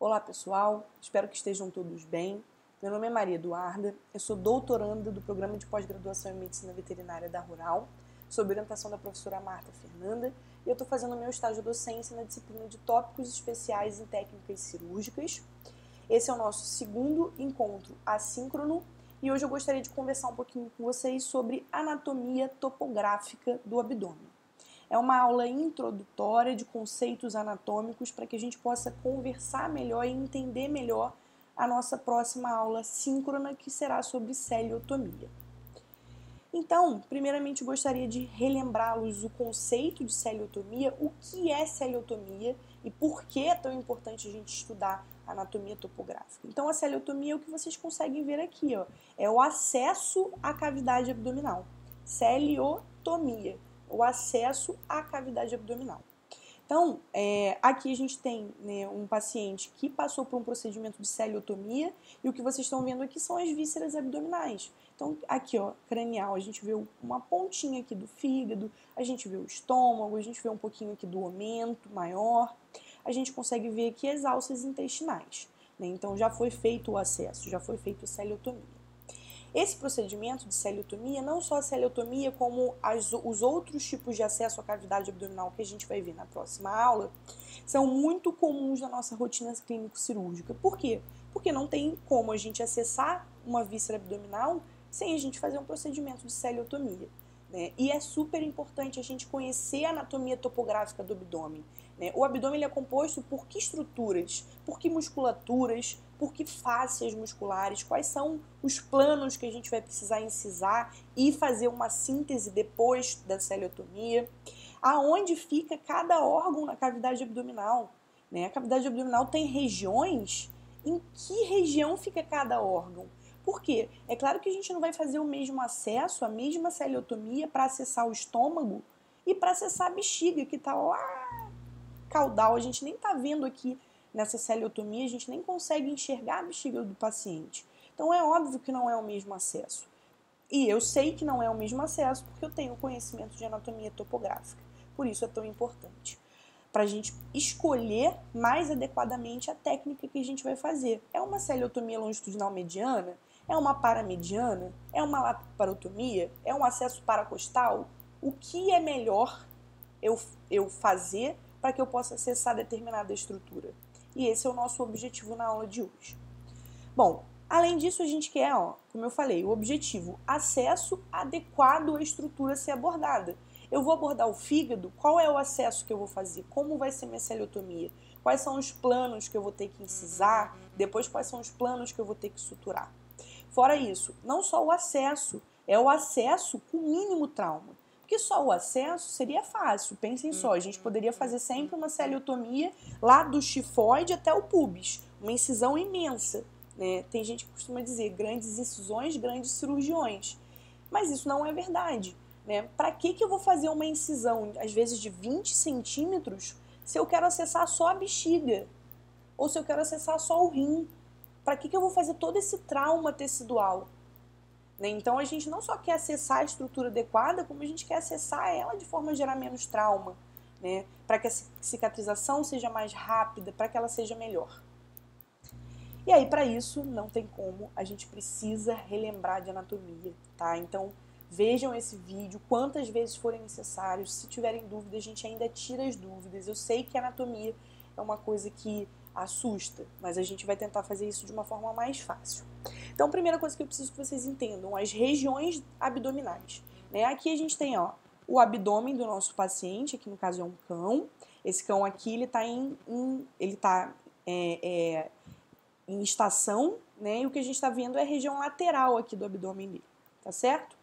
Olá pessoal, espero que estejam todos bem. Meu nome é Maria Eduarda, eu sou doutoranda do Programa de Pós-Graduação em Medicina Veterinária da Rural, sob orientação da professora Marta Fernanda, e eu estou fazendo meu estágio docência na disciplina de tópicos especiais em técnicas cirúrgicas. Esse é o nosso segundo encontro assíncrono e hoje eu gostaria de conversar um pouquinho com vocês sobre anatomia topográfica do abdômen. É uma aula introdutória de conceitos anatômicos para que a gente possa conversar melhor e entender melhor a nossa próxima aula síncrona, que será sobre celiotomia. Então, primeiramente, gostaria de relembrá-los o conceito de celiotomia, o que é celiotomia e por que é tão importante a gente estudar anatomia topográfica. Então, a celiotomia é o que vocês conseguem ver aqui, ó, é o acesso à cavidade abdominal. Celiotomia, o acesso à cavidade abdominal. Então, aqui a gente tem, né, um paciente que passou por um procedimento de celiotomia e o que vocês estão vendo aqui são as vísceras abdominais. Então, aqui, ó, cranial, a gente vê uma pontinha aqui do fígado, a gente vê o estômago, a gente vê um pouquinho aqui do omento maior, a gente consegue ver aqui as alças intestinais, né? Então, já foi feito o acesso, já foi feito a celiotomia. Esse procedimento de celiotomia, não só a celiotomia, como os outros tipos de acesso à cavidade abdominal que a gente vai ver na próxima aula, são muito comuns na nossa rotina clínico-cirúrgica. Por quê? Porque não tem como a gente acessar uma víscera abdominal sem a gente fazer um procedimento de celiotomia, né? E é super importante a gente conhecer a anatomia topográfica do abdômen, né? O abdômen ele é composto por que estruturas, por que musculaturas, por que fáscias musculares, quais são os planos que a gente vai precisar incisar e fazer uma síntese depois da celiotomia, aonde fica cada órgão na cavidade abdominal, né? A cavidade abdominal tem regiões, em que região fica cada órgão? Por quê? É claro que a gente não vai fazer o mesmo acesso, a mesma celiotomia para acessar o estômago e para acessar a bexiga, que está lá caudal. A gente nem está vendo aqui nessa celiotomia, a gente nem consegue enxergar a bexiga do paciente. Então é óbvio que não é o mesmo acesso. E eu sei que não é o mesmo acesso porque eu tenho conhecimento de anatomia topográfica. Por isso é tão importante. Para a gente escolher mais adequadamente a técnica que a gente vai fazer. É uma celiotomia longitudinal mediana? É uma paramediana? É uma laparotomia? É um acesso paracostal? O que é melhor eu fazer para que eu possa acessar determinada estrutura? E esse é o nosso objetivo na aula de hoje. Bom, além disso a gente quer, ó, como eu falei, o objetivo, acesso adequado à estrutura a ser abordada. Eu vou abordar o fígado, qual é o acesso que eu vou fazer? Como vai ser minha celiotomia? Quais são os planos que eu vou ter que incisar? Depois, quais são os planos que eu vou ter que suturar? Fora isso, não só o acesso, é o acesso com mínimo trauma. Porque só o acesso seria fácil. Pensem só, a gente poderia fazer sempre uma celiotomia lá do xifoide até o pubis, uma incisão imensa, né? Tem gente que costuma dizer grandes incisões, grandes cirurgiões. Mas isso não é verdade, né? Para que eu vou fazer uma incisão, às vezes de 20 centímetros, se eu quero acessar só a bexiga? Ou se eu quero acessar só o rim? Para que eu vou fazer todo esse trauma tecidual? Né? Então a gente não só quer acessar a estrutura adequada, como a gente quer acessar ela de forma a gerar menos trauma, né? Para que a cicatrização seja mais rápida, para que ela seja melhor. E aí, para isso, não tem como, a gente precisa relembrar de anatomia, tá? Então, vejam esse vídeo quantas vezes forem necessários. Se tiverem dúvida, a gente ainda tira as dúvidas. Eu sei que a anatomia é uma coisa que assusta, mas a gente vai tentar fazer isso de uma forma mais fácil. Então, a primeira coisa que eu preciso que vocês entendam, as regiões abdominais, né? Aqui a gente tem, ó, o abdômen do nosso paciente, aqui no caso é um cão. Esse cão aqui, ele tá em estação, né? E o que a gente está vendo é a região lateral aqui do abdômen dele, tá certo?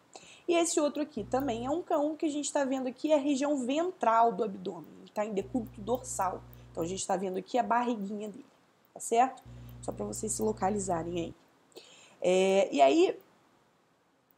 E esse outro aqui também é um cão, que a gente está vendo aqui é a região ventral do abdômen, ele está em decúbito dorsal. Então a gente está vendo aqui a barriguinha dele, tá certo? Só para vocês se localizarem aí. E aí,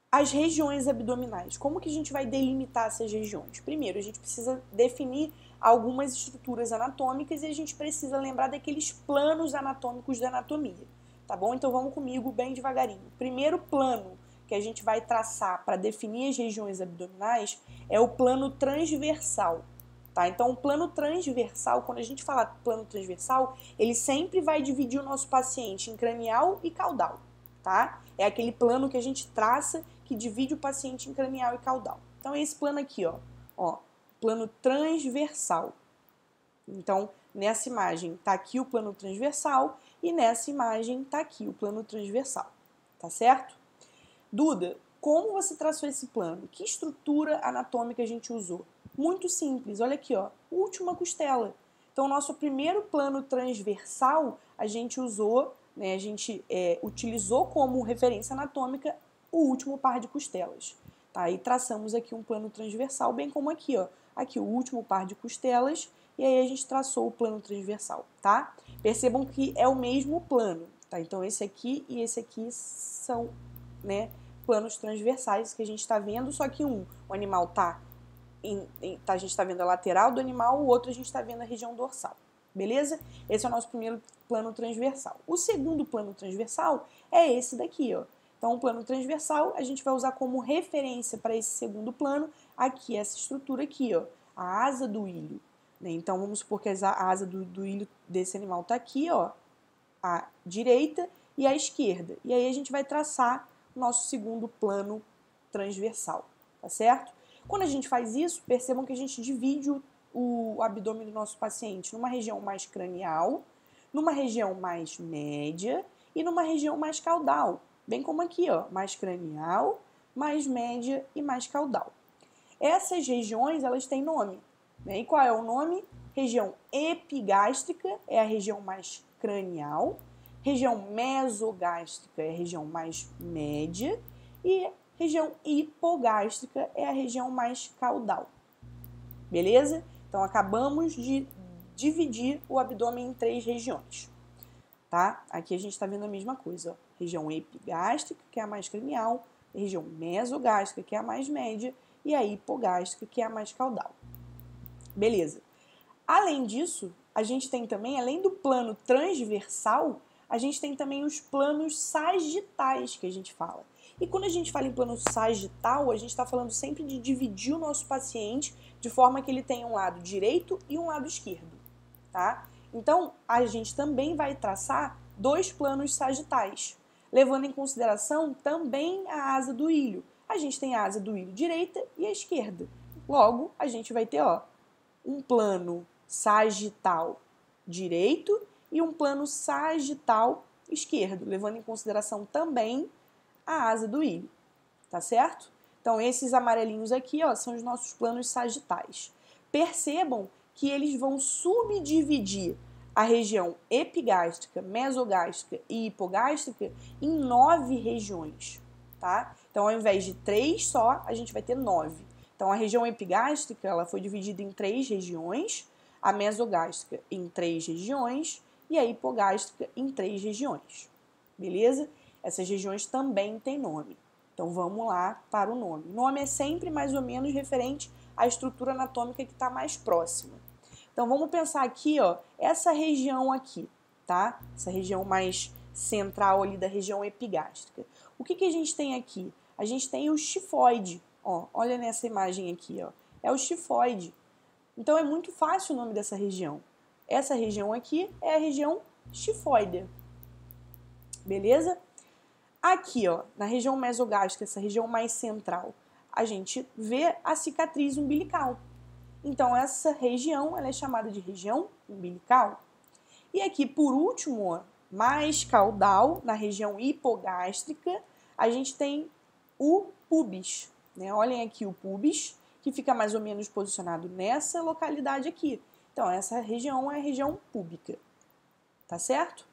as regiões abdominais, como que a gente vai delimitar essas regiões? Primeiro, a gente precisa definir algumas estruturas anatômicas e a gente precisa lembrar daqueles planos anatômicos da anatomia, tá bom? Então vamos comigo bem devagarinho. O primeiro plano que a gente vai traçar para definir as regiões abdominais é o plano transversal. Tá? Então, o plano transversal, quando a gente fala plano transversal, ele sempre vai dividir o nosso paciente em cranial e caudal, tá? É aquele plano que a gente traça que divide o paciente em cranial e caudal. Então, é esse plano aqui, ó, plano transversal. Então, nessa imagem tá aqui o plano transversal e nessa imagem tá aqui o plano transversal, tá certo? Duda, como você traçou esse plano? Que estrutura anatômica a gente usou? Muito simples, olha aqui, ó, última costela. Então, nosso primeiro plano transversal, a gente usou, né, a gente utilizou como referência anatômica o último par de costelas. Tá? E traçamos aqui um plano transversal, bem como aqui, ó, aqui o último par de costelas, e aí a gente traçou o plano transversal, tá? Percebam que é o mesmo plano, tá? Então, esse aqui e esse aqui são, né, planos transversais que a gente está vendo, só que o animal a gente está vendo a lateral do animal, o outro a gente está vendo a região dorsal, beleza? Esse é o nosso primeiro plano transversal. O segundo plano transversal é esse daqui, ó. Então, o plano transversal a gente vai usar como referência para esse segundo plano aqui, essa estrutura aqui, ó, a asa do ilho. Né? Então, vamos supor que a asa do ilho desse animal está aqui, ó, à direita e à esquerda. E aí a gente vai traçar o nosso segundo plano transversal, tá certo? Quando a gente faz isso, percebam que a gente divide o abdômen do nosso paciente numa região mais cranial, numa região mais média e numa região mais caudal. Bem como aqui, ó, mais cranial, mais média e mais caudal. Essas regiões, elas têm nome. Né? E qual é o nome? Região epigástrica é a região mais cranial, região mesogástrica é a região mais média e região hipogástrica é a região mais caudal. Beleza? Então, acabamos de dividir o abdômen em 3 regiões. Tá? Aqui a gente está vendo a mesma coisa. Ó. Região epigástrica, que é a mais cranial, região mesogástrica, que é a mais média, e a hipogástrica, que é a mais caudal. Beleza. Além disso, a gente tem também, além do plano transversal, a gente tem também os planos sagitais que a gente fala. E quando a gente fala em plano sagital, a gente está falando sempre de dividir o nosso paciente de forma que ele tenha um lado direito e um lado esquerdo, tá? Então, a gente também vai traçar 2 planos sagitais, levando em consideração também a asa do ilho. A gente tem a asa do ilho direita e a esquerda. Logo, a gente vai ter, ó, um plano sagital direito e um plano sagital esquerdo, levando em consideração também a asa do ilho, tá certo? Então, esses amarelinhos aqui, ó, são os nossos planos sagitais. Percebam que eles vão subdividir a região epigástrica, mesogástrica e hipogástrica em 9 regiões, tá? Então, ao invés de 3 só, a gente vai ter 9. Então, a região epigástrica, ela foi dividida em 3 regiões, a mesogástrica em 3 regiões e a hipogástrica em 3 regiões, beleza? Essas regiões também têm nome. Então, vamos lá para o nome. O nome é sempre mais ou menos referente à estrutura anatômica que está mais próxima. Então, vamos pensar aqui, ó, essa região aqui, tá? Essa região mais central ali da região epigástrica. O que a gente tem aqui? A gente tem o xifoide, ó, olha nessa imagem aqui, ó, é o xifoide. Então, é muito fácil o nome dessa região. Essa região aqui é a região xifoide, beleza? Aqui, ó, na região mesogástrica, essa região mais central, a gente vê a cicatriz umbilical. Então, essa região ela é chamada de região umbilical. E aqui, por último, ó, mais caudal, na região hipogástrica, a gente tem o pubis. Né? Olhem aqui o pubis, que fica mais ou menos posicionado nessa localidade aqui. Então, essa região é a região púbica. Tá certo?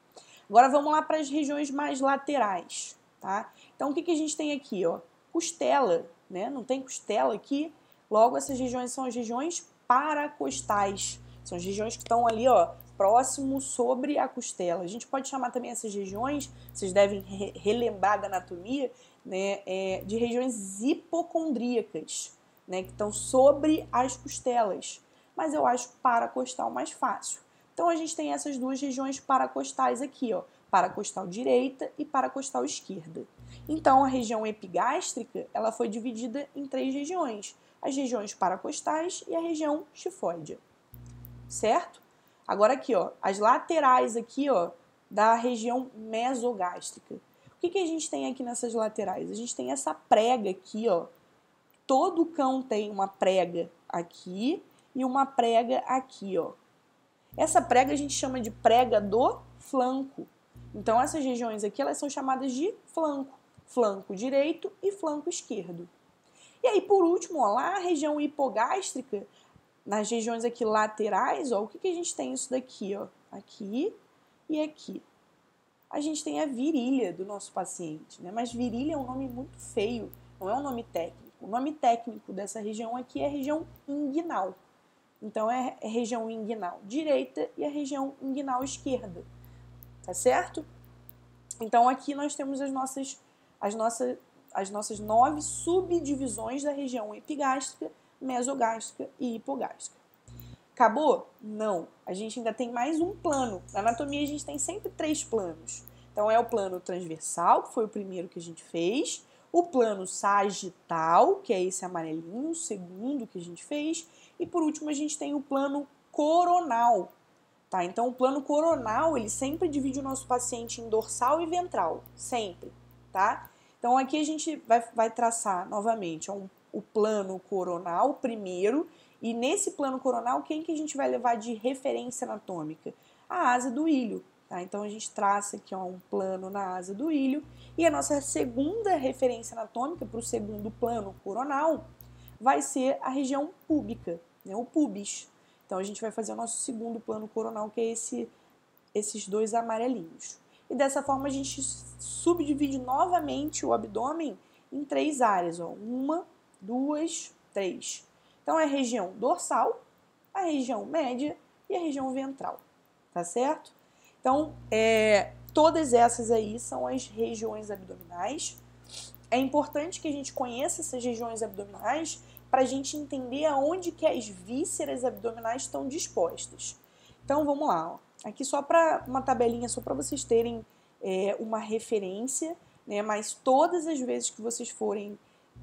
Agora, vamos lá para as regiões mais laterais. Tá? Então, o que a gente tem aqui? Ó? Costela, né? Não tem costela aqui. Logo, essas regiões são as regiões paracostais. São as regiões que estão ali, ó, próximo sobre a costela. A gente pode chamar também essas regiões, vocês devem relembrar da anatomia, né, de regiões hipocondríacas, né, que estão sobre as costelas. Mas eu acho paracostal mais fácil. Então, a gente tem essas 2 regiões paracostais aqui, ó, paracostal direita e paracostal esquerda. Então, a região epigástrica, ela foi dividida em 3 regiões. as regiões paracostais e a região tifoidea, certo? Agora aqui, ó, as laterais aqui, ó, da região mesogástrica. O que a gente tem aqui nessas laterais? A gente tem essa prega aqui, ó. Todo cão tem uma prega aqui e uma prega aqui, ó. Essa prega a gente chama de prega do flanco. Então, essas regiões aqui, elas são chamadas de flanco. Flanco direito e flanco esquerdo. E aí, por último, ó, lá a região hipogástrica, nas regiões aqui laterais, ó, o que a gente tem isso daqui, ó? Aqui e aqui. A gente tem a virilha do nosso paciente, né? Mas virilha é um nome muito feio, não é um nome técnico. O nome técnico dessa região aqui é a região inguinal. Então, é a região inguinal direita e a região inguinal esquerda, tá certo? Então, aqui nós temos as nossas 9 subdivisões da região epigástrica, mesogástrica e hipogástrica. Acabou? Não. A gente ainda tem mais um plano. Na anatomia, a gente tem sempre 3 planos. Então, é o plano transversal, que foi o primeiro que a gente fez, o plano sagital, que é esse amarelinho, o segundo que a gente fez, e por último a gente tem o plano coronal, tá? Então o plano coronal, ele sempre divide o nosso paciente em dorsal e ventral, sempre, tá? Então aqui a gente vai traçar novamente o plano coronal primeiro, e nesse plano coronal, quem que a gente vai levar de referência anatômica? A asa do ilho. Tá? Então, a gente traça aqui ó, um plano na asa do ilho e a nossa segunda referência anatômica para o segundo plano coronal vai ser a região púbica, né? O pubis. Então, a gente vai fazer o nosso segundo plano coronal, que é esses 2 amarelinhos. E dessa forma, a gente subdivide novamente o abdômen em 3 áreas. Ó. 1, 2, 3. Então, é a região dorsal, a região média e a região ventral. Tá certo? Então, todas essas aí são as regiões abdominais. É importante que a gente conheça essas regiões abdominais para a gente entender aonde que as vísceras abdominais estão dispostas. Então, vamos lá. Ó. Aqui só para uma tabelinha, só para vocês terem uma referência, né? Mas todas as vezes que vocês forem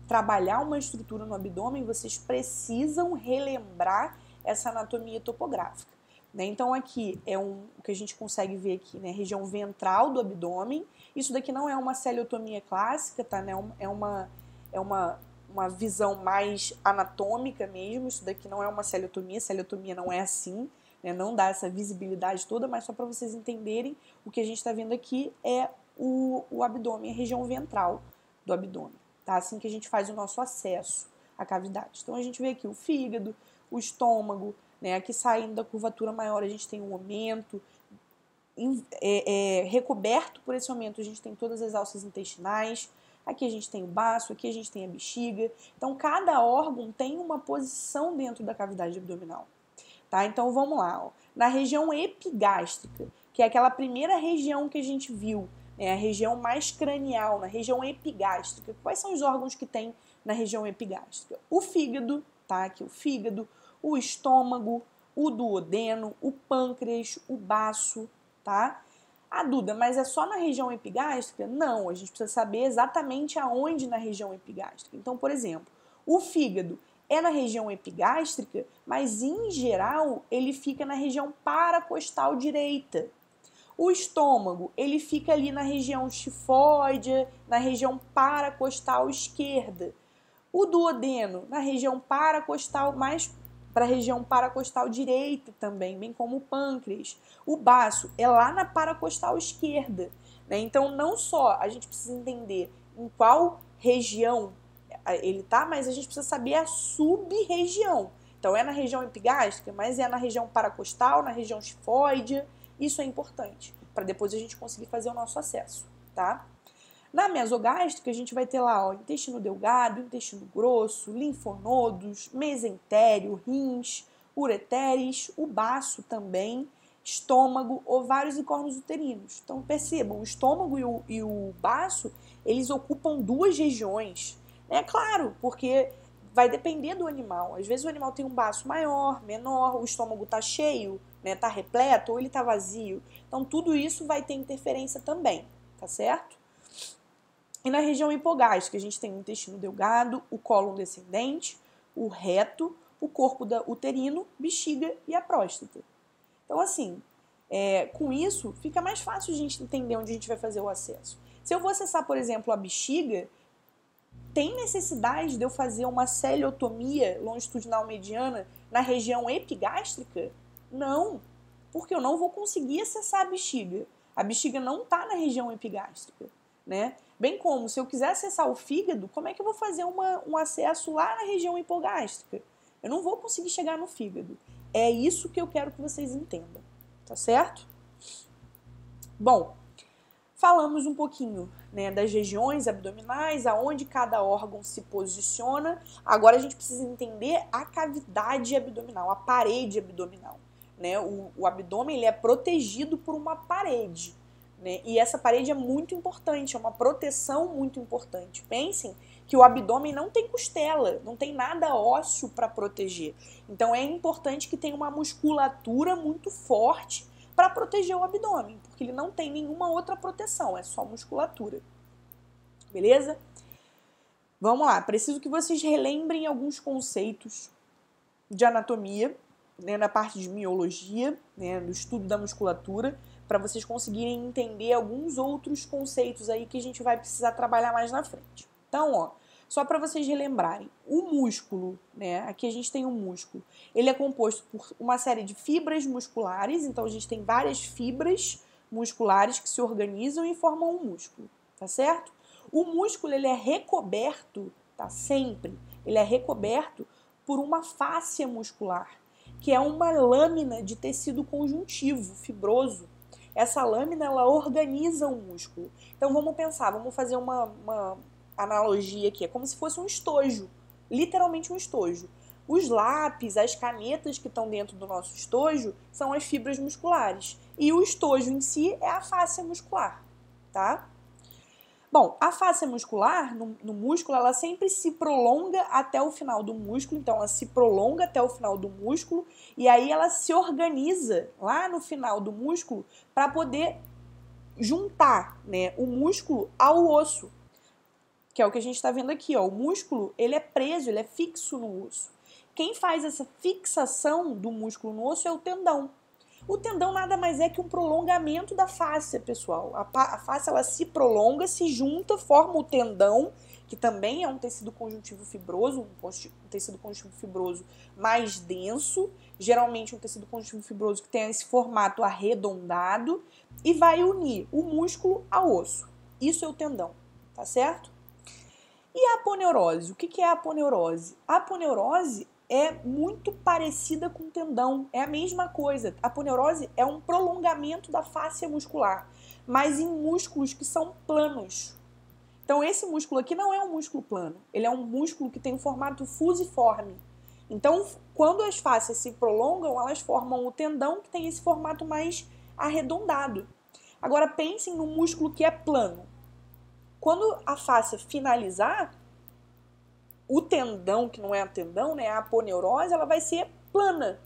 trabalhar uma estrutura no abdômen, vocês precisam relembrar essa anatomia topográfica. Então, aqui é o que a gente consegue ver aqui, né? Região ventral do abdômen. Isso daqui não é uma celiotomia clássica, tá? Né? É uma visão mais anatômica mesmo. Isso daqui não é uma celiotomia. Celiotomia não é assim, né? Não dá essa visibilidade toda, mas só para vocês entenderem, o que a gente está vendo aqui é o abdômen, a região ventral do abdômen. Tá? Assim que a gente faz o nosso acesso à cavidade. Então, a gente vê aqui o fígado, o estômago, né? Aqui saindo da curvatura maior a gente tem o aumento, recoberto por esse aumento a gente tem todas as alças intestinais, aqui a gente tem o baço, aqui a gente tem a bexiga. Então cada órgão tem uma posição dentro da cavidade abdominal. Tá? Então vamos lá, ó. Na região epigástrica, que é aquela primeira região que a gente viu, né? A região mais cranial, na região epigástrica. Quais são os órgãos que tem na região epigástrica? O fígado, tá? Aqui o fígado, o estômago, o duodeno, o pâncreas, o baço, tá? Ah, Duda, mas é só na região epigástrica? Não, a gente precisa saber exatamente aonde na região epigástrica. Então, por exemplo, o fígado é na região epigástrica, mas em geral ele fica na região paracostal direita. O estômago, ele fica ali na região tifoidea, na região paracostal esquerda. O duodeno, na região paracostal mais para a região paracostal direita também, bem como o pâncreas. O baço é lá na paracostal esquerda, né? Então, não só a gente precisa entender em qual região ele está, mas a gente precisa saber a sub-região. Então, é na região epigástrica, mas é na região paracostal, na região tifoidea. Isso é importante, para depois a gente conseguir fazer o nosso acesso, tá? Na mesogástrica, a gente vai ter lá ó, intestino delgado, intestino grosso, linfonodos, mesentério, rins, ureteres, o baço também, estômago, ovários e cornos uterinos. Então, percebam, o estômago e o baço, eles ocupam 2 regiões. É claro, porque vai depender do animal. Às vezes o animal tem um baço maior, menor, o estômago está cheio, né, tá repleto, ou ele está vazio. Então, tudo isso vai ter interferência também, tá certo? E na região hipogástrica, a gente tem o intestino delgado, o cólon descendente, o reto, o corpo uterino, bexiga e a próstata. Então, assim, com isso, fica mais fácil a gente entender onde a gente vai fazer o acesso. Se eu vou acessar, por exemplo, a bexiga, tem necessidade de eu fazer uma celiotomia longitudinal mediana na região epigástrica? Não, porque eu não vou conseguir acessar a bexiga. A bexiga não está na região epigástrica, né? Bem como, se eu quiser acessar o fígado, como é que eu vou fazer um acesso lá na região hipogástrica? Eu não vou conseguir chegar no fígado. É isso que eu quero que vocês entendam, tá certo? Bom, falamos um pouquinho, né, das regiões abdominais, aonde cada órgão se posiciona. Agora a gente precisa entender a cavidade abdominal, a parede abdominal. Né? O abdômen ele é protegido por uma parede. Né? E essa parede é muito importante, é uma proteção muito importante. Pensem que o abdômen não tem costela, não tem nada ósseo para proteger. Então é importante que tenha uma musculatura muito forte para proteger o abdômen, porque ele não tem nenhuma outra proteção, é só musculatura. Beleza? Vamos lá, preciso que vocês relembrem alguns conceitos de anatomia, né, na parte de miologia, né, do estudo da musculatura, para vocês conseguirem entender alguns outros conceitos aí que a gente vai precisar trabalhar mais na frente. Então, ó, só para vocês relembrarem, o músculo, né, aqui a gente tem um músculo, ele é composto por uma série de fibras musculares, então a gente tem várias fibras musculares que se organizam e formam um músculo, tá certo? O músculo, ele é recoberto, tá, sempre, ele é recoberto por uma fáscia muscular, que é uma lâmina de tecido conjuntivo, fibroso. Essa lâmina, ela organiza o músculo. Então, vamos pensar, vamos fazer uma analogia aqui. É como se fosse um estojo, literalmente um estojo. Os lápis, as canetas que estão dentro do nosso estojo são as fibras musculares. E o estojo em si é a fáscia muscular, tá? Bom, a fáscia muscular, no músculo, ela sempre se prolonga até o final do músculo, então ela se prolonga até o final do músculo e aí ela se organiza lá no final do músculo para poder juntar, né, o músculo ao osso, que é o que a gente está vendo aqui, ó. O músculo, ele é preso, ele é fixo no osso. Quem faz essa fixação do músculo no osso é o tendão. O tendão nada mais é que um prolongamento da fáscia, pessoal. A fáscia, ela se prolonga, se junta, forma o tendão, que também é um tecido conjuntivo fibroso, um tecido conjuntivo fibroso mais denso, geralmente um tecido conjuntivo fibroso que tem esse formato arredondado, e vai unir o músculo ao osso. Isso é o tendão, tá certo? E a aponeurose? O que é a aponeurose? A aponeurose é muito parecida com o tendão, é a mesma coisa. A aponeurose é um prolongamento da fáscia muscular, mas em músculos que são planos. Então esse músculo aqui não é um músculo plano, ele é um músculo que tem um formato fusiforme. Então quando as fáscias se prolongam, elas formam o tendão que tem esse formato mais arredondado. Agora pensem no músculo que é plano. Quando a fáscia finalizar, o tendão, que não é o tendão, né, a aponeurose, ela vai ser plana.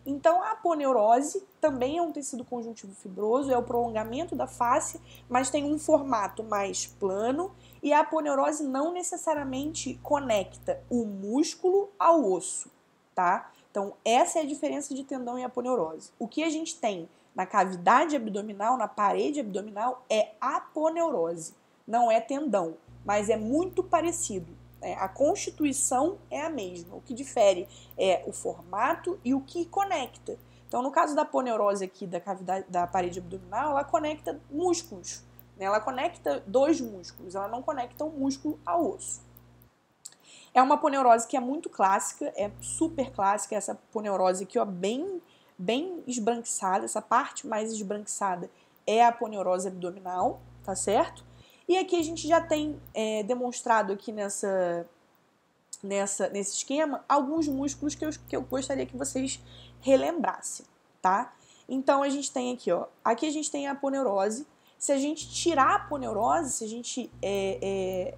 Então, a aponeurose também é um tecido conjuntivo fibroso, é o prolongamento da face, mas tem um formato mais plano e a aponeurose não necessariamente conecta o músculo ao osso, tá? Então, essa é a diferença de tendão e aponeurose. O que a gente tem na cavidade abdominal, na parede abdominal, é aponeurose, não é tendão, mas é muito parecido. A constituição é a mesma, o que difere é o formato e o que conecta. Então, no caso da aponeurose aqui da cavidade da parede abdominal, ela conecta músculos, né? Ela conecta dois músculos, ela não conecta um músculo ao osso. É uma aponeurose que é muito clássica, é super clássica, essa aponeurose aqui, ó, bem esbranquiçada, essa parte mais esbranquiçada é a aponeurose abdominal, tá certo? E aqui a gente já tem demonstrado aqui nesse esquema alguns músculos que eu gostaria que vocês relembrassem, tá? Então a gente tem aqui, ó, aqui a gente tem a aponeurose. Se a gente tirar a aponeurose, se a gente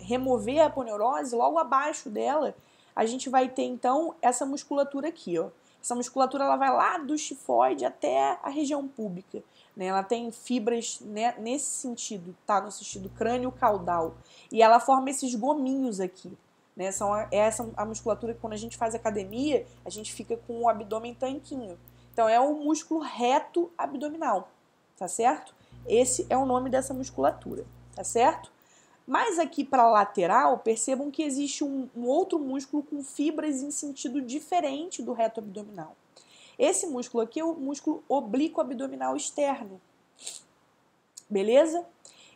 remover a aponeurose, logo abaixo dela, a gente vai ter então essa musculatura aqui, ó. Essa musculatura ela vai lá do xifoide até a região púbica. Né? Ela tem fibras, né, nesse sentido, tá? No sentido crânio-caudal. E ela forma esses gominhos aqui. né? É essa a musculatura que quando a gente faz academia, a gente fica com o abdômen tanquinho. Então, é o músculo reto abdominal, tá certo? Esse é o nome dessa musculatura, tá certo? Mas aqui para a lateral, percebam que existe um outro músculo com fibras em sentido diferente do reto abdominal. Esse músculo aqui é o músculo oblíquo abdominal externo, beleza?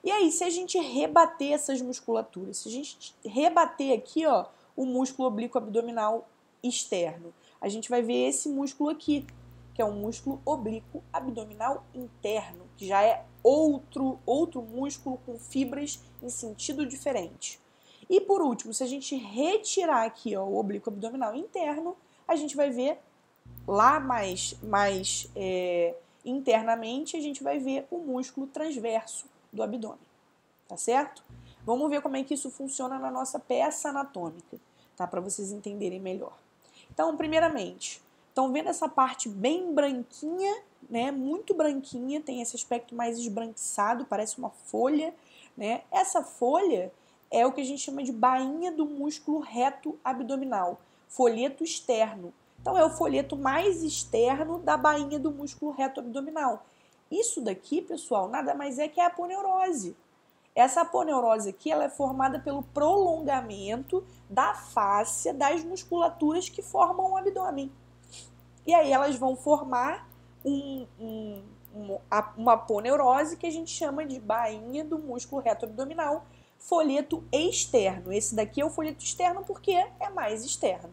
E aí, se a gente rebater essas musculaturas, se a gente rebater aqui, ó, o músculo oblíquo abdominal externo, a gente vai ver esse músculo aqui, que é o músculo oblíquo abdominal interno, que já é outro músculo com fibras em sentido diferente. E por último, se a gente retirar aqui, ó, o oblíquo abdominal interno, a gente vai ver lá mais internamente, a gente vai ver o músculo transverso do abdômen, tá certo? Vamos ver como é que isso funciona na nossa peça anatômica, tá? Para vocês entenderem melhor. Então, primeiramente, estão vendo essa parte bem branquinha, né? Muito branquinha, tem esse aspecto mais esbranquiçado, parece uma folha, né? Essa folha é o que a gente chama de bainha do músculo reto abdominal, folheto externo. Então, é o folheto mais externo da bainha do músculo reto abdominal. Isso daqui, pessoal, nada mais é que a aponeurose. Essa aponeurose aqui, ela é formada pelo prolongamento da fáscia das musculaturas que formam o abdômen. E aí elas vão formar uma aponeurose que a gente chama de bainha do músculo reto abdominal, folheto externo. Esse daqui é o folheto externo porque é mais externo.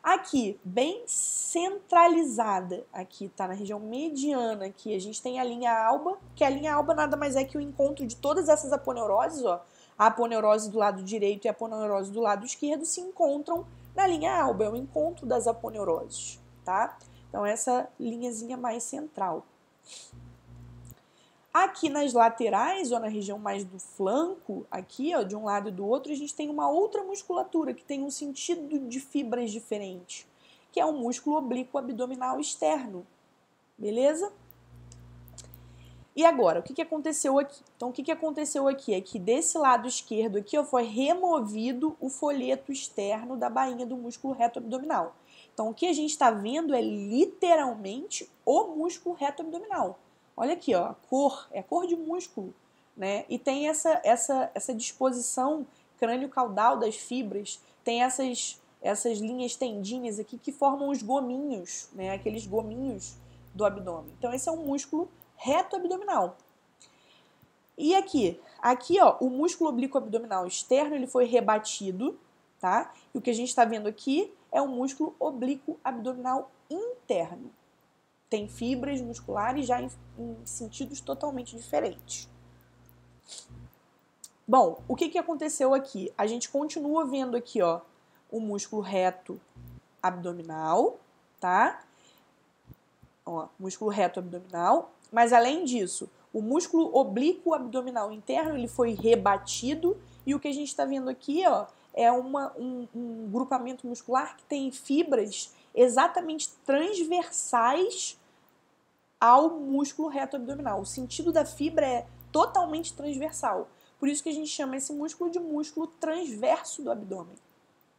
Aqui, bem centralizada, aqui tá na região mediana, aqui a gente tem a linha alba, que a linha alba nada mais é que o encontro de todas essas aponeuroses, ó, a aponeurose do lado direito e a aponeurose do lado esquerdo se encontram na linha alba, é o encontro das aponeuroses, tá? Então, essa linhazinha mais central. Aqui nas laterais, ou na região mais do flanco, aqui, ó, de um lado e do outro, a gente tem uma outra musculatura que tem um sentido de fibras diferente, que é o músculo oblíquo abdominal externo, beleza? E agora, o que aconteceu aqui? Então, o que aconteceu aqui é que desse lado esquerdo aqui, ó, foi removido o folheto externo da bainha do músculo reto abdominal. Então, o que a gente está vendo é literalmente o músculo reto abdominal. Olha aqui, ó, a cor, é cor de músculo, né? E tem essa disposição crânio-caudal das fibras, tem essas linhas tendinhas aqui que formam os gominhos, né? Aqueles gominhos do abdômen. Então, esse é um músculo reto abdominal. E aqui, ó, o músculo oblíquo abdominal externo, ele foi rebatido, tá? E o que a gente está vendo aqui é o músculo oblíquo abdominal interno. Tem fibras musculares já em sentidos totalmente diferentes. Bom, o que aconteceu aqui? A gente continua vendo aqui, ó, o músculo reto abdominal, tá? Ó, músculo reto abdominal. Mas além disso, o músculo oblíquo abdominal interno, ele foi rebatido. E o que a gente está vendo aqui, ó, é um grupamento muscular que tem fibras exatamente transversais ao músculo reto abdominal. O sentido da fibra é totalmente transversal. Por isso que a gente chama esse músculo de músculo transverso do abdômen,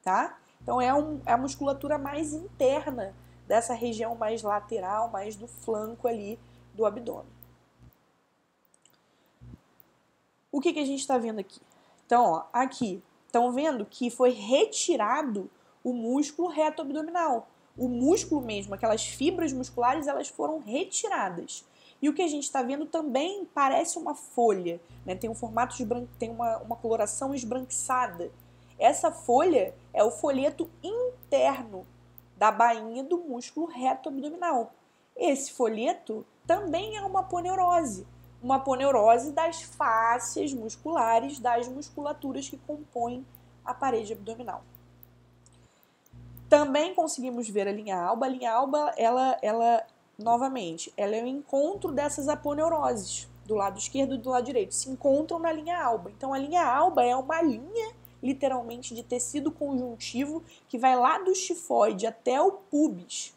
tá? Então é a musculatura mais interna dessa região mais lateral, mais do flanco ali do abdômen. O que a gente está vendo aqui? Então, ó, aqui, estão vendo que foi retirado o músculo reto abdominal. O músculo mesmo, aquelas fibras musculares, elas foram retiradas. E o que a gente está vendo também parece uma folha, né? Tem um formato tem uma coloração esbranquiçada. Essa folha é o folheto interno da bainha do músculo reto abdominal. Esse folheto também é uma aponeurose das fáscias musculares das musculaturas que compõem a parede abdominal. Também conseguimos ver a linha alba. A linha alba, novamente, ela é o encontro dessas aponeuroses, do lado esquerdo e do lado direito, se encontram na linha alba. Então, a linha alba é uma linha, literalmente, de tecido conjuntivo que vai lá do xifoide até o púbis.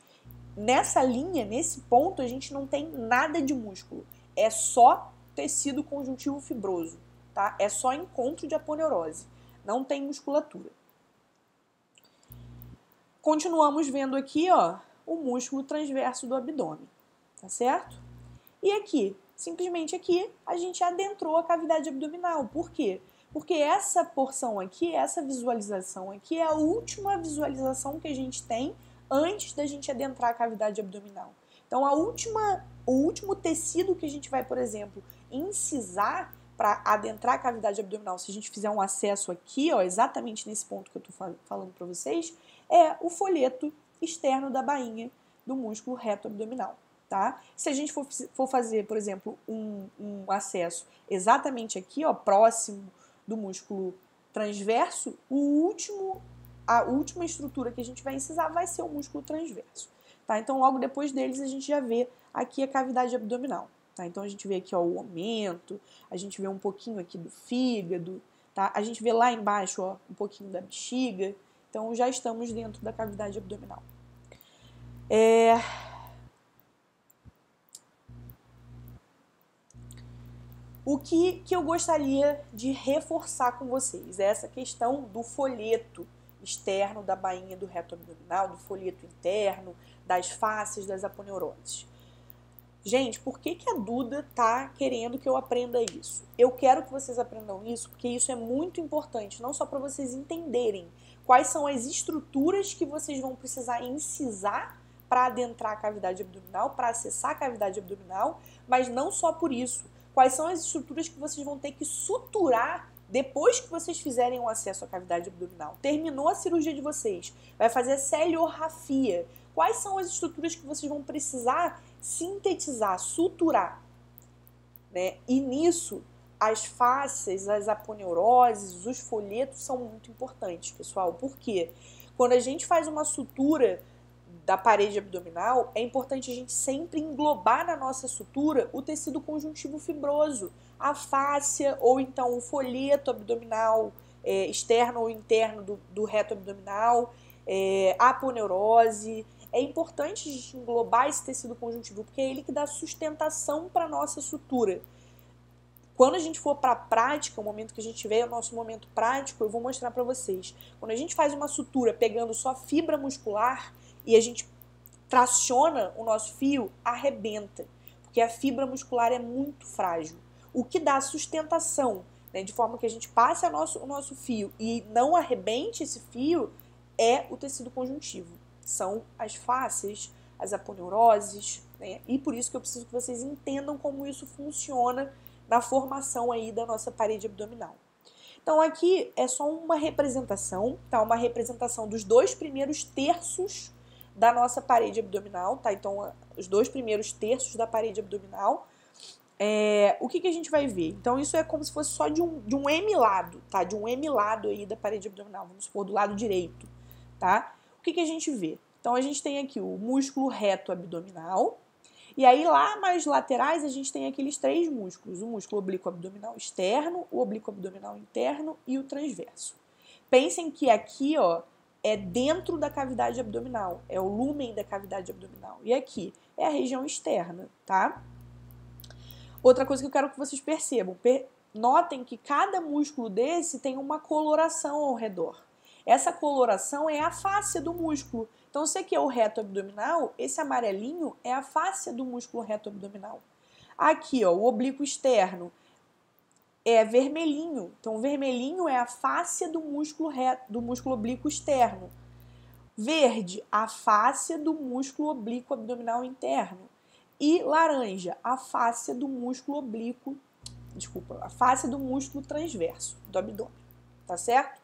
Nessa linha, nesse ponto, a gente não tem nada de músculo. É só tecido conjuntivo fibroso, tá? É só encontro de aponeurose. não tem musculatura. Continuamos vendo aqui, ó, o músculo transverso do abdômen, tá certo? E aqui, simplesmente aqui, a gente adentrou a cavidade abdominal. Por quê? Porque essa porção aqui, essa visualização aqui é a última visualização que a gente tem antes da gente adentrar a cavidade abdominal. Então, o último tecido que a gente vai, por exemplo, incisar para adentrar a cavidade abdominal, se a gente fizer um acesso aqui, ó, exatamente nesse ponto que eu estou falando para vocês, é o folheto externo da bainha do músculo reto abdominal. Tá? Se a gente for fazer, por exemplo, um acesso exatamente aqui, ó, próximo do músculo transverso, a última estrutura que a gente vai incisar vai ser o músculo transverso. Tá? Então, logo depois deles, a gente já vê aqui a cavidade abdominal. Tá? Então, a gente vê aqui ó, o aumento, a gente vê um pouquinho aqui do fígado, tá? A gente vê lá embaixo ó, um pouquinho da bexiga. Então, já estamos dentro da cavidade abdominal. O que eu gostaria de reforçar com vocês é essa questão do folheto externo da bainha do reto abdominal, do folheto interno, das fáscias, das aponeuroses. Gente, por que a Duda tá querendo que eu aprenda isso? Eu quero que vocês aprendam isso porque isso é muito importante, não só para vocês entenderem quais são as estruturas que vocês vão precisar incisar para adentrar a cavidade abdominal, para acessar a cavidade abdominal, mas não só por isso. Quais são as estruturas que vocês vão ter que suturar depois que vocês fizerem o acesso à cavidade abdominal. Terminou a cirurgia de vocês, vai fazer a celiorrafia. Quais são as estruturas que vocês vão precisar sintetizar, suturar? Né? E nisso, as fáscias, as aponeuroses, os folhetos são muito importantes, pessoal. Por quê? Quando a gente faz uma sutura da parede abdominal, é importante a gente sempre englobar na nossa sutura o tecido conjuntivo fibroso, a fáscia ou então o folheto abdominal externo ou interno do reto abdominal, a aponeurose. É importante a gente englobar esse tecido conjuntivo, porque é ele que dá sustentação para a nossa sutura. Quando a gente for para a prática, o momento que a gente tiver o nosso momento prático, eu vou mostrar para vocês. Quando a gente faz uma sutura pegando só fibra muscular e a gente traciona o nosso fio, arrebenta, porque a fibra muscular é muito frágil. O que dá sustentação, né, de forma que a gente passe o nosso fio e não arrebente esse fio, é o tecido conjuntivo. São as fáscias, as aponeuroses, né, e por isso que eu preciso que vocês entendam como isso funciona na formação aí da nossa parede abdominal. Então aqui é só uma representação, tá? Uma representação dos 2 primeiros terços da nossa parede abdominal, tá? Então os 2 primeiros terços da parede abdominal. O que a gente vai ver? Então isso é como se fosse só de um M-lado, tá? De um M-lado aí da parede abdominal, vamos supor do lado direito, tá? O que a gente vê? Então a gente tem aqui o músculo reto abdominal. E aí lá mais laterais a gente tem aqueles 3 músculos, o músculo oblíquo abdominal externo, o oblíquo abdominal interno e o transverso. Pensem que aqui, ó, é dentro da cavidade abdominal, é o lúmen da cavidade abdominal. E aqui é a região externa, tá? Outra coisa que eu quero que vocês percebam, notem que cada músculo desse tem uma coloração ao redor. Essa coloração é a fáscia do músculo. Então, esse aqui é o reto abdominal, esse amarelinho é a fáscia do músculo reto abdominal. Aqui, ó, o oblíquo externo é vermelhinho. Então, o vermelhinho é a fáscia do músculo oblíquo externo. Verde, a fáscia do músculo oblíquo abdominal interno. E laranja, a fáscia do músculo a fáscia do músculo transverso do abdômen. Tá certo?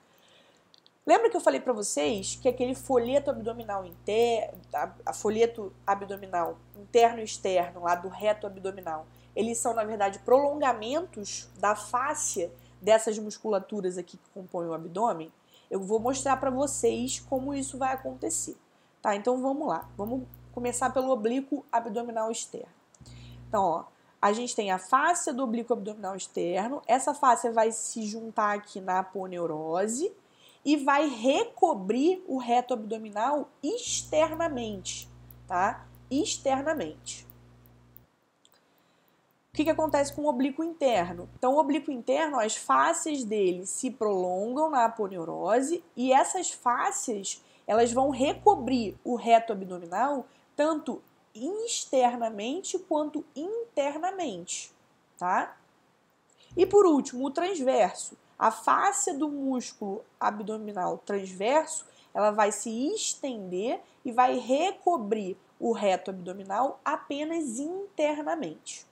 Lembra que eu falei para vocês que aquele folheto abdominal interno, folheto abdominal interno e externo lá do reto abdominal, eles são, na verdade, prolongamentos da fáscia dessas musculaturas aqui que compõem o abdômen? Eu vou mostrar para vocês como isso vai acontecer, tá? Então vamos lá, vamos começar pelo oblíquo abdominal externo. Então, ó, a gente tem a fáscia do oblíquo abdominal externo, essa fáscia vai se juntar aqui na aponeurose e vai recobrir o reto abdominal externamente, tá? Externamente. que acontece com o oblíquo interno? Então, o oblíquo interno, as fáscias dele se prolongam na aponeurose e essas fáscias, elas vão recobrir o reto abdominal tanto externamente quanto internamente, tá? E por último, o transverso. A fáscia do músculo abdominal transverso, ela vai se estender e vai recobrir o reto abdominal apenas internamente.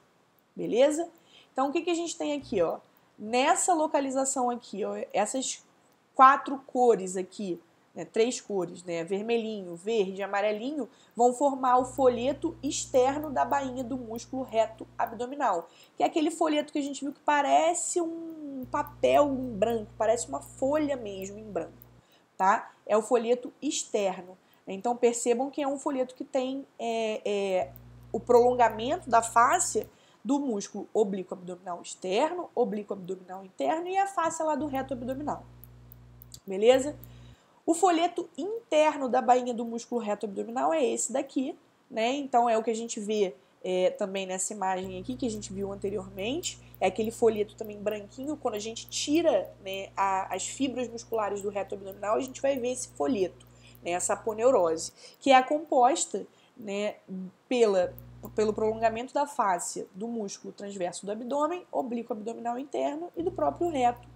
Beleza? Então, o que a gente tem aqui, ó? Nessa localização aqui, ó, essas 4 cores aqui, né, 3 cores, né, vermelhinho, verde e amarelinho, vão formar o folheto externo da bainha do músculo reto abdominal, que é aquele folheto que a gente viu que parece um papel em branco, parece uma folha mesmo em branco, tá? É o folheto externo. Então, percebam que é um folheto que tem o prolongamento da fáscia do músculo oblíquo abdominal externo, oblíquo abdominal interno e a fáscia lá do reto abdominal. Beleza? O folheto interno da bainha do músculo reto abdominal é esse daqui, né? Então é o que a gente vê também nessa imagem aqui que a gente viu anteriormente. É aquele folheto também branquinho. Quando a gente tira, né, as fibras musculares do reto abdominal, a gente vai ver esse folheto, né, essa aponeurose, que é composta, né, pelo prolongamento da fáscia do músculo transverso do abdômen, oblíquo abdominal interno e do próprio reto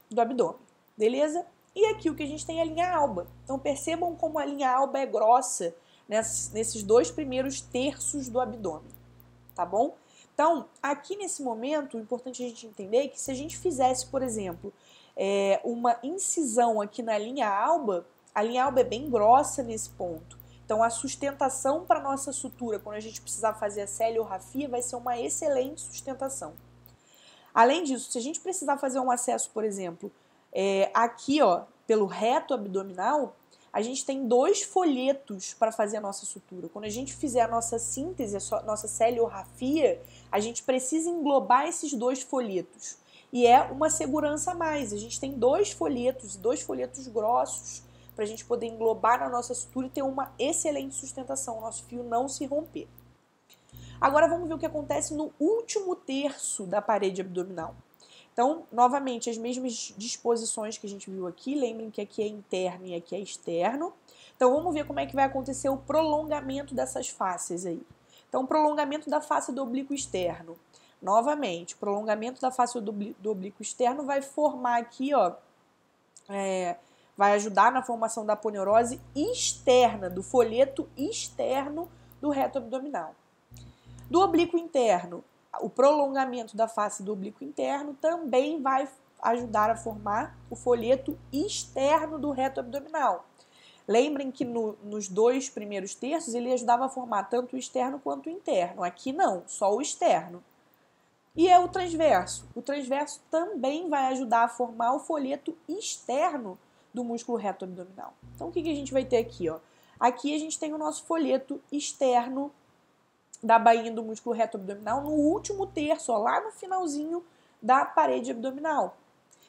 do abdômen. Beleza? E aqui o que a gente tem é a linha alba. Então percebam como a linha alba é grossa nesses 2 primeiros terços do abdômen, tá bom? Então, aqui nesse momento, o importante a gente entender é que se a gente fizesse, por exemplo, uma incisão aqui na linha alba, a linha alba é bem grossa nesse ponto. Então, a sustentação para a nossa sutura, quando a gente precisar fazer a celiorrafia, vai ser uma excelente sustentação. Além disso, se a gente precisar fazer um acesso, por exemplo, aqui, ó, pelo reto abdominal, a gente tem 2 folhetos para fazer a nossa sutura. Quando a gente fizer a nossa síntese, a nossa celiorrafia, a gente precisa englobar esses 2 folhetos. E é uma segurança a mais. A gente tem 2 folhetos grossos, para a gente poder englobar na nossa sutura e ter uma excelente sustentação, o nosso fio não se romper. Agora vamos ver o que acontece no último terço da parede abdominal. Então, novamente, as mesmas disposições que a gente viu aqui, lembrem que aqui é interno e aqui é externo. Então, vamos ver como é que vai acontecer o prolongamento dessas fáscias aí. Então, o prolongamento da face do oblíquo externo. Novamente, o prolongamento da face do oblíquo externo vai formar aqui, ó, vai ajudar na formação da aponeurose externa, do folheto externo do reto abdominal. Do oblíquo interno, o prolongamento da face do oblíquo interno também vai ajudar a formar o folheto externo do reto abdominal. Lembrem que nos 2 primeiros terços ele ajudava a formar tanto o externo quanto o interno. Aqui não, só o externo. E é o transverso. O transverso também vai ajudar a formar o folheto externo do músculo reto abdominal. Então, o que a gente vai ter aqui, ó? Aqui a gente tem o nosso folheto externo da bainha do músculo reto abdominal no último terço, ó, lá no finalzinho da parede abdominal.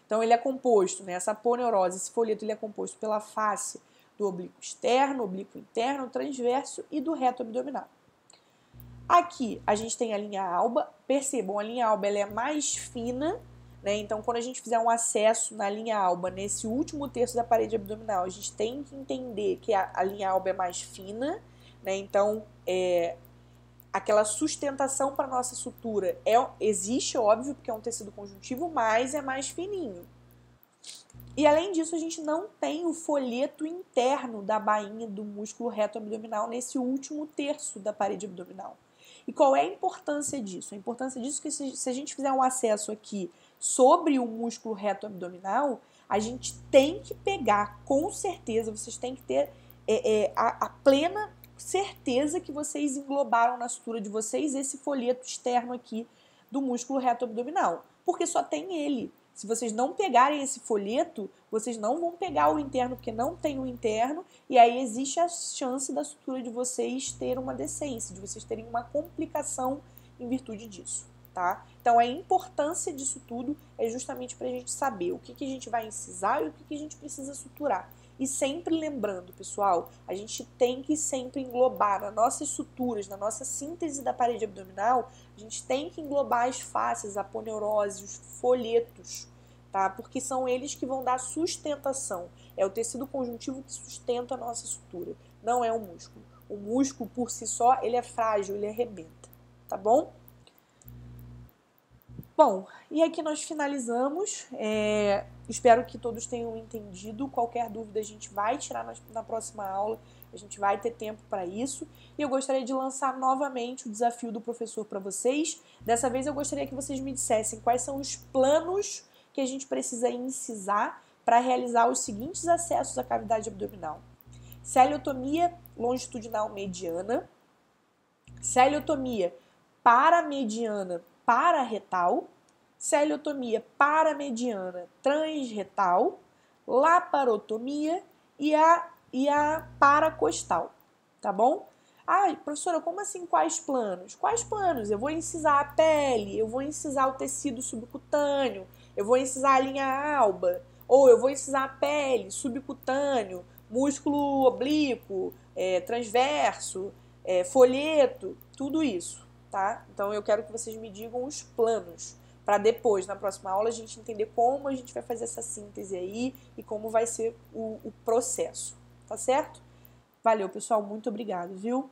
Então, ele é composto, né, essa aponeurose, esse folheto, ele é composto pela face do oblíquo externo, oblíquo interno, transverso e do reto abdominal. Aqui a gente tem a linha alba. Percebam, a linha alba ela é mais fina, né? Então, quando a gente fizer um acesso na linha alba, nesse último terço da parede abdominal, a gente tem que entender que a linha alba é mais fina, né? Então, aquela sustentação para a nossa sutura existe, óbvio, porque é um tecido conjuntivo, mas é mais fininho. E além disso, a gente não tem o folheto interno da bainha do músculo reto abdominal nesse último terço da parede abdominal. E qual é a importância disso? A importância disso é que se a gente fizer um acesso aqui sobre o músculo reto abdominal, a gente tem que pegar, com certeza, vocês têm que ter a plena certeza que vocês englobaram na sutura de vocês esse folheto externo aqui do músculo reto abdominal, porque só tem ele. Se vocês não pegarem esse folheto, vocês não vão pegar o interno, porque não tem o interno, e aí existe a chance da sutura de vocês ter uma decência, de vocês terem uma complicação em virtude disso, tá? Então, a importância disso tudo é justamente para a gente saber o que a gente vai incisar e o que a gente precisa suturar. E sempre lembrando, pessoal, a gente tem que sempre englobar nas nossas suturas, na nossa síntese da parede abdominal, a gente tem que englobar as faces, a aponeurose, os folhetos, tá? Porque são eles que vão dar sustentação. É o tecido conjuntivo que sustenta a nossa sutura, não é o músculo. O músculo, por si só, ele é frágil, ele arrebenta, tá bom? Bom, e aqui nós finalizamos. Espero que todos tenham entendido. Qualquer dúvida a gente vai tirar na próxima aula. A gente vai ter tempo para isso. E eu gostaria de lançar novamente o desafio do professor para vocês. Dessa vez eu gostaria que vocês me dissessem quais são os planos que a gente precisa incisar para realizar os seguintes acessos à cavidade abdominal. Celiotomia longitudinal mediana, celiotomia paramediana pararretal, celiotomia paramediana transretal, laparotomia e a paracostal, tá bom? Ah, professora, como assim quais planos? Quais planos? Eu vou incisar a pele, eu vou incisar o tecido subcutâneo, eu vou incisar a linha alba, ou eu vou incisar a pele, subcutâneo, músculo oblíquo, transverso, folheto, tudo isso, tá? Então eu quero que vocês me digam os planos, para depois, na próxima aula, a gente entender como a gente vai fazer essa síntese aí e como vai ser o processo, tá certo? Valeu, pessoal, muito obrigado, viu?